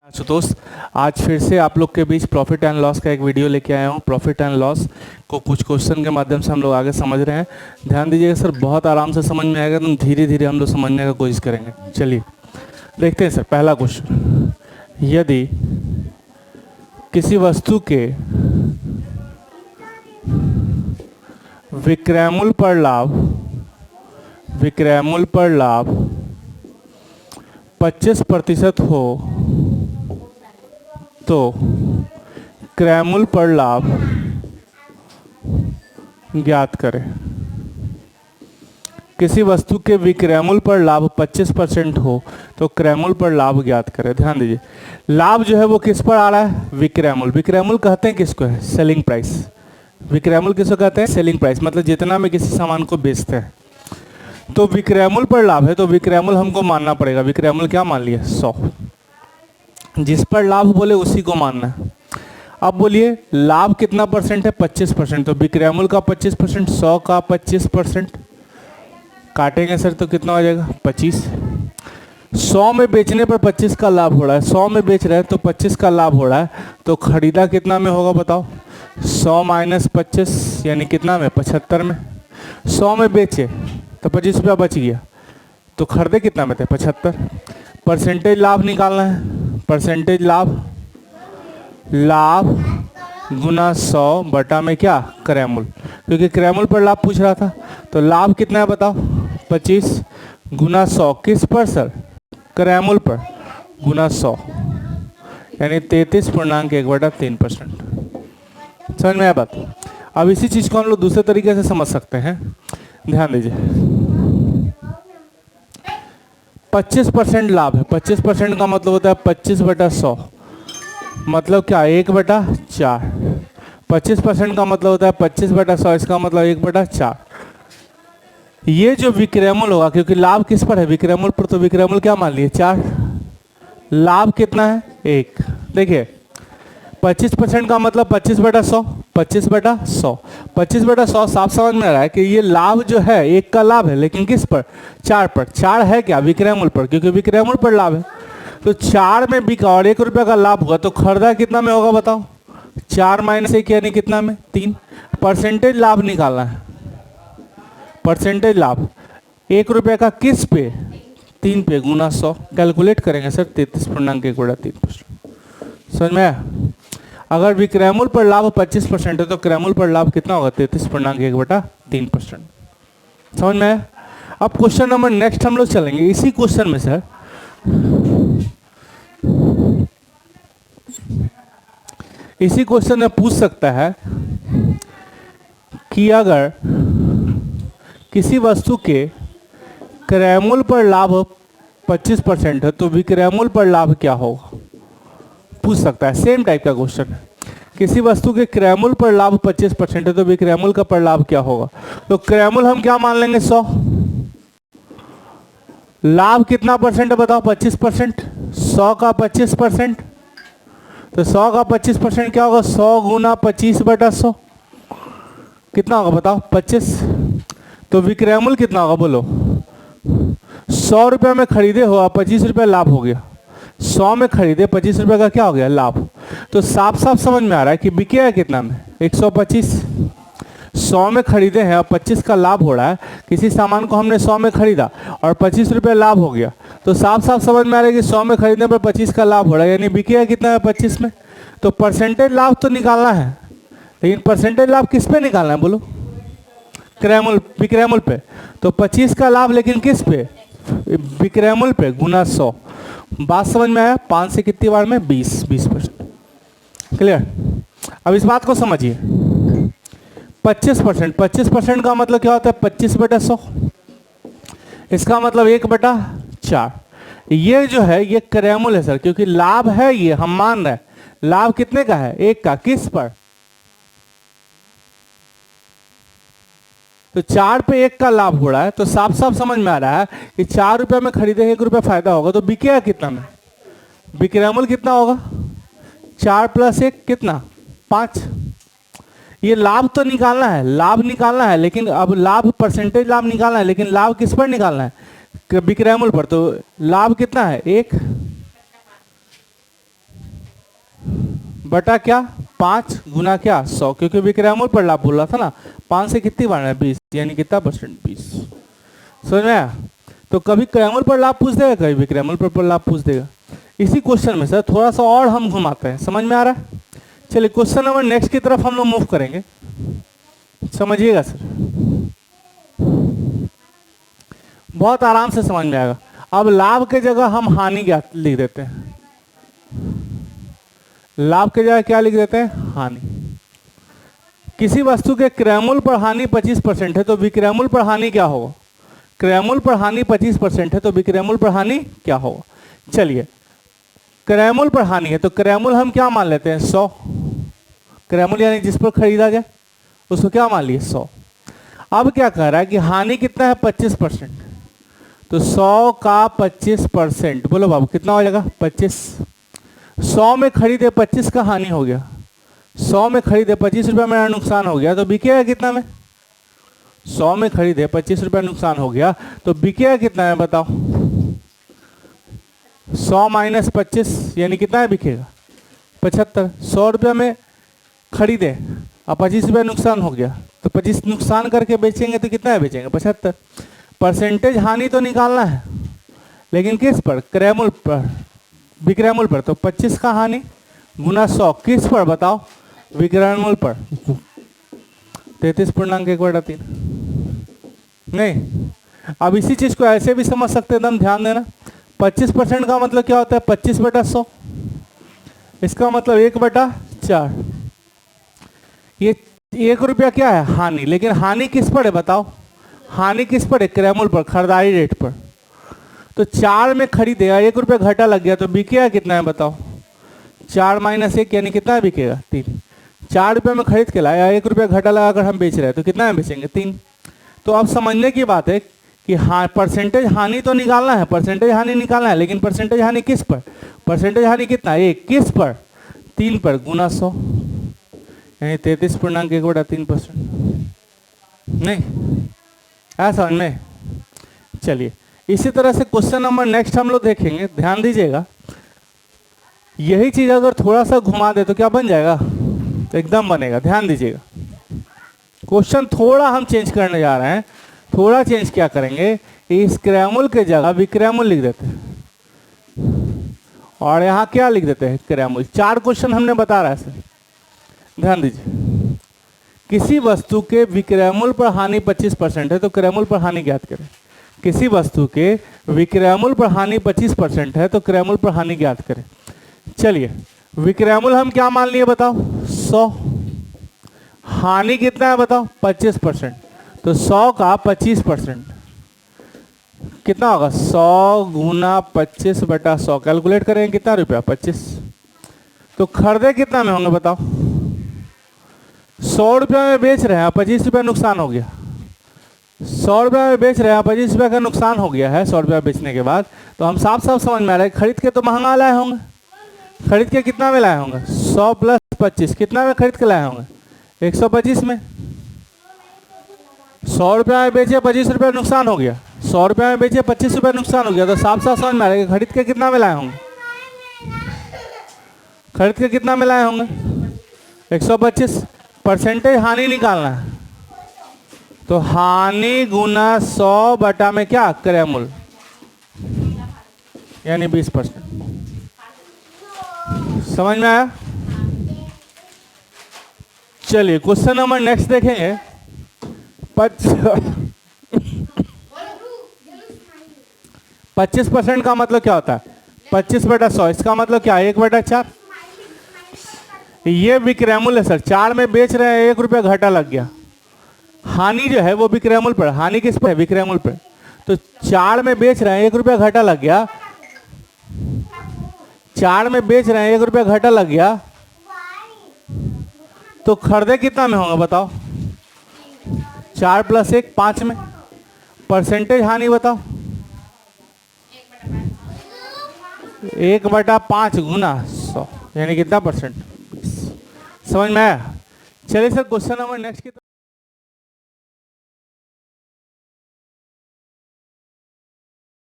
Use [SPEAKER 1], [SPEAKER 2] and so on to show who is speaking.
[SPEAKER 1] आशुतोष, आज फिर से आप लोग के बीच प्रॉफिट एंड लॉस का एक वीडियो लेके आया हूँ। प्रॉफिट एंड लॉस को कुछ क्वेश्चन के माध्यम से हम लोग आगे समझ रहे हैं। ध्यान दीजिएगा सर, बहुत आराम से समझ में आएगा, तो धीरे धीरे हम लोग समझने का कोशिश करेंगे। चलिए देखते हैं सर। पहला क्वेश्चन, यदि किसी वस्तु के विक्रयमूल्य पर लाभ 25% हो तो क्रयमूल्य पर लाभ ज्ञात करें। किसी वस्तु के विक्रयमूल्य पर लाभ 25% हो तो क्रयमूल्य पर लाभ ज्ञात करें। ध्यान दीजिए, लाभ जो है वो किस पर आ रहा है? विक्रयमूल्य। विक्रयमूल्य कहते हैं किसको? है सेलिंग प्राइस। विक्रयमूल्य किसको कहते हैं? सेलिंग प्राइस, मतलब जितना में किसी सामान को बेचते हैं। तो विक्रयमूल्य पर लाभ है तो विक्रयमूल्य हमको मानना पड़ेगा। विक्रयमूल्य क्या मान लिया? 100। जिस पर लाभ बोले उसी को मानना है। अब बोलिए लाभ कितना परसेंट है? 25%। तो विक्रयमूल्य का 25%, 100 का 25% काटेंगे सर तो कितना हो जाएगा? 25। 100 में बेचने पर 25 का लाभ हो रहा है। 100 में बेच रहे हैं तो 25 का लाभ हो रहा है। तो खरीदा कितना में होगा बताओ? 100 माइनस 25 यानी कितना में? 75 में। 100 में बेचे तो 25 रुपया बच गया, तो खरीदे कितना में थे? 75। परसेंटेज लाभ निकालना है। परसेंटेज लाभ गुना 100 बटा में क्या? क्रयमूल्य, क्योंकि क्रयमूल्य पर लाभ पूछ रहा था। तो लाभ कितना है बताओ? 25 गुना 100। किस पर सर? क्रयमूल्य पर, गुना 100 यानी 33.1/3%। समझ में आया बात? अब इसी चीज को हम लोग दूसरे तरीके से समझ सकते हैं। ध्यान दीजिए, 25% लाभ है। 25% का मतलब होता है 25/100, मतलब क्या? 1/4। 25% का मतलब होता है 25/100, इसका मतलब 1/4। ये जो विक्रयमूल्य होगा, क्योंकि लाभ किस पर है? विक्रयमूल्य पर, तो विक्रयमूल्य क्या मान लिए? 4। लाभ कितना है? 1। देखिए 25% का मतलब 25/100, 25/100, 25/100 साफ समझ में आ रहा है कि ये लाभ जो है 1 का लाभ है, लेकिन किस पर? 4 पर। 4 है क्या? विक्रयमूल्य पर, क्योंकि विक्रयमूल्य पर लाभ है। तो 4 में बिका और 1 रुपये का लाभ हुआ, तो खरीदा कितना में होगा बताओ? 4 माइनस 1 यानी कितना में? 3। परसेंटेज लाभ निकालना है। परसेंटेज लाभ 1 रुपये का किस पे? 3 पे, गुना 100। कैलकुलेट करेंगे सर, 33.1/3%। समझ में आया? अगर विक्रयमूल्य पर लाभ 25% है तो क्रयमूल्य पर लाभ कितना होगा? 33.1/3%। समझ में आया? अब क्वेश्चन नंबर नेक्स्ट हम लोग चलेंगे। इसी क्वेश्चन में सर इसी क्वेश्चन में पूछ सकता है कि अगर किसी वस्तु के क्रयमूल्य पर लाभ 25% है तो विक्रयमूल्य पर लाभ क्या होगा? पूछ सकता है। सेम टाइप का क्वेश्चन है। किसी वस्तु के क्रयमूल्य पर लाभ 25% है तो विक्रयमूल्य का पर लाभ क्या होगा? तो क्रयमूल्य हम क्या मान लेंगे? 100। लाभ कितना परसेंट है बताओ? 25%। 100 का 25%, तो 100 का 25% क्या होगा? 100 गुना 25/100 कितना होगा बताओ? 25। तो विक्रयमूल्य कितना होगा बोलो? 100 रुपये में खरीदे हो, 25 रुपये लाभ हो गया। 100 में खरीदे, 25 रुपये का क्या हो गया? लाभ। तो साफ साफ समझ में आ रहा है कि बिके है कितना में? 125। 100 में खरीदे हैं और 25 का लाभ हो रहा है। किसी सामान को हमने 100 में खरीदा और 25 रुपये लाभ हो गया, तो साफ साफ समझ में आ रहा है कि 100 में खरीदने पर 25 का लाभ हो रहा है, यानी बिके है कितना है? 25 में। तो परसेंटेज लाभ तो निकालना है, लेकिन परसेंटेज लाभ किस पे निकालना है बोलो? क्रयमूल्य, विक्रयमूल्य पे। तो 25 का लाभ लेकिन किस पे? विक्रयमूल्य पे, गुना 100। बात समझ में आया? 5 से कितनी बार में? 20%। क्लियर? अब इस बात को समझिए। 25%, 25% का मतलब क्या होता है? 25/100। इसका मतलब 1/4। ये जो है ये क्रयमूल्य है सर, क्योंकि लाभ है, ये हम मान रहे हैं। लाभ कितने का है? 1 का। किस पर? तो 4 पे 1 का लाभ हो रहा है, तो साफ साफ समझ में आ रहा है कि 4 रुपये में खरीदे 1 रुपया फायदा होगा, तो बिकेगा कितना में? विक्रयमूल्य कितना होगा? 4 + 1 कितना? 5। ये लाभ तो निकालना है, लाभ निकालना है, लेकिन अब लाभ परसेंटेज लाभ निकालना है, लेकिन लाभ किस पर निकालना है? विक्रयमूल्य पर। तो लाभ कितना है? 1। बटा क्या 5 गुना क्या 100, क्योंकि विक्रयमूल्य पर लाभ बोल रहा था ना। 5 से कितनी बार है 20, यानी कितना परसेंट 20। समझ में आया? तो कभी क्रयमूल्य पर लाभ पूछ देगा, कभी विक्रयमूल्य पर लाभ पूछ देगा। इसी क्वेश्चन में सर थोड़ा सा और हम घुमाते हैं, समझ में आ रहा है? चलिए क्वेश्चन नंबर नेक्स्ट की तरफ हम लोग मूव करेंगे, समझिएगा सर, बहुत आराम से समझ में आएगा। अब लाभ के जगह हम हानि क्या लिख देते हैं, लाभ के जगह क्या लिख देते हैं, हानि। किसी वस्तु के क्रयमूल्य पर हानि 25% है तो विक्रयमूल्य पर हानि क्या होगा? क्रयमूल्य पर हानि 25% है तो विक्रयमूल्य पर हानि क्या होगा? चलिए क्रयमूल्य पर हानि है तो क्रयमूल्य हम क्या मान लेते हैं 100। क्रयमूल्य यानी जिस पर खरीदा जाए उसको क्या मान लिए 100। अब क्या कह रहा है कि हानि कितना है 25%, तो 100 का 25%, बोलो बाबू कितना हो जाएगा 25। 100 में खरीदे 25 का हानि हो गया, 100 में खरीदे 25 रुपया मेरा नुकसान हो गया, तो बिकेगा कितना में? 100 में खरीदे 25 रुपया नुकसान हो गया तो बिकेगा कितना है बताओ? 100 माइनस 25 यानी कितना है बिकेगा 75। 100 रुपया में खरीदे और 25 रुपया नुकसान हो गया तो 25 नुकसान करके बेचेंगे तो कितना है बेचेंगे 75। परसेंटेज हानि तो निकालना है, लेकिन किस पर? क्रयमूल्य पर, विक्रयमूल्य पर। तो 25 का हानि गुना 100 किस पर बताओ? विक्रयमूल्य पर। 33.1/3 नहीं। अब इसी चीज को ऐसे भी समझ सकते हैं, एकदम ध्यान देना। 25% का मतलब क्या होता है 25/100, इसका मतलब 1/4। ये 1 रुपया क्या है हानि, लेकिन हानि किस पर है बताओ? हानि किस पर है? क्रयमूल्य पर, खरीदारी रेट पर। तो 4 में खरीदेगा 1 रुपया घाटा लग गया तो बिकेगा कितना है बताओ? 4 माइनस 1 यानी कितना बिकेगा 3। 4 रुपये में खरीद के लाया, 1 रुपया घाटा लगाकर हम बेच रहे हैं तो कितना में बेचेंगे 3। तो अब समझने की बात है कि हाँ परसेंटेज हानि तो निकालना है, परसेंटेज हानि निकालना है, लेकिन परसेंटेज हानि किस पर? परसेंटेज हानि कितना? 1 किस पर? 3 पर गुना 100 यानी 33.1/3%। नहीं ऐसा समझ में? चलिए इसी तरह से क्वेश्चन नंबर नेक्स्ट हम लोग देखेंगे, ध्यान दीजिएगा। यही चीज अगर थोड़ा सा घुमा दे तो क्या बन जाएगा? तो एकदम बनेगा, ध्यान दीजिएगा। क्वेश्चन थोड़ा हम चेंज करने जा रहे हैं। थोड़ा चेंज क्या करेंगे, इस क्रयमूल्य के जगह विक्रयमूल्य लिख देते हैं और यहाँ क्या लिख देते हैं क्रयमूल्य। 4 क्वेश्चन हमने बता रहा है सर, ध्यान दीजिए। किसी वस्तु के विक्रयमूल्य पर हानि 25% है तो क्रयमूल्य पर हानि ज्ञात करें। किसी वस्तु के विक्रयमूल्य पर हानि 25% है तो क्रयमूल्य पर हानि ज्ञात करें। चलिए विक्रयमूल्य हम क्या मान लिए बताओ 100, हानि कितना है बताओ 25%, तो 100 का 25% कितना होगा? 100 गुना 25/100 कैलकुलेट करेंगे कितना रुपया 25। तो खरीदे कितना में होंगे बताओ? 100 रुपया में बेच रहे हैं, 25 रुपया नुकसान हो गया। 100 रुपया में बेच रहे हैं, 25 रुपया का नुकसान हो गया है 100 रुपया बेचने के बाद। तो हम साफ साफ समझ में आ रहा है खरीद के तो महंगा लाए होंगे। खरीद के कितना में लाए होंगे? 100 प्लस 25 कितना में खरीद के लाए होंगे? 125 में। 100 रुपया में बेचे 25 रुपया नुकसान हो गया, 100 रुपया में बेचे 25 रुपया नुकसान हो गया। तो साफ साफ समझ में आ रहा है खरीद के कितना में लाए होंगे? खरीद के कितना में लाए होंगे? 125। परसेंटेज हानि निकालना है तो हानि गुना 100 बटा में क्या क्रयमूल्य यानी 20%। समझ में आया? चलिए क्वेश्चन नंबर नेक्स्ट देखेंगे। 25% का मतलब क्या होता है? 25/100, इसका मतलब क्या है 1/4। ये विक्रयमूल्य है सर, 4 में बेच रहे हैं 1 रुपया घाटा लग गया। हानि जो है वो विक्रयमूल्य पर, हानि किस पर है? विक्रयमूल्य पर। तो 4 में बेच रहे हैं 1 रुपया घाटा लग गया, 4 में बेच रहे हैं 1 रुपया घाटा लग गया तो खरीदे कितना में होगा बताओ? 4 + 1 5 में। परसेंटेज हानि बताओ? 1/5 गुना 100 यानी कितना परसेंट? समझ में आया? चलिए सर क्वेश्चन नंबर नेक्स्ट की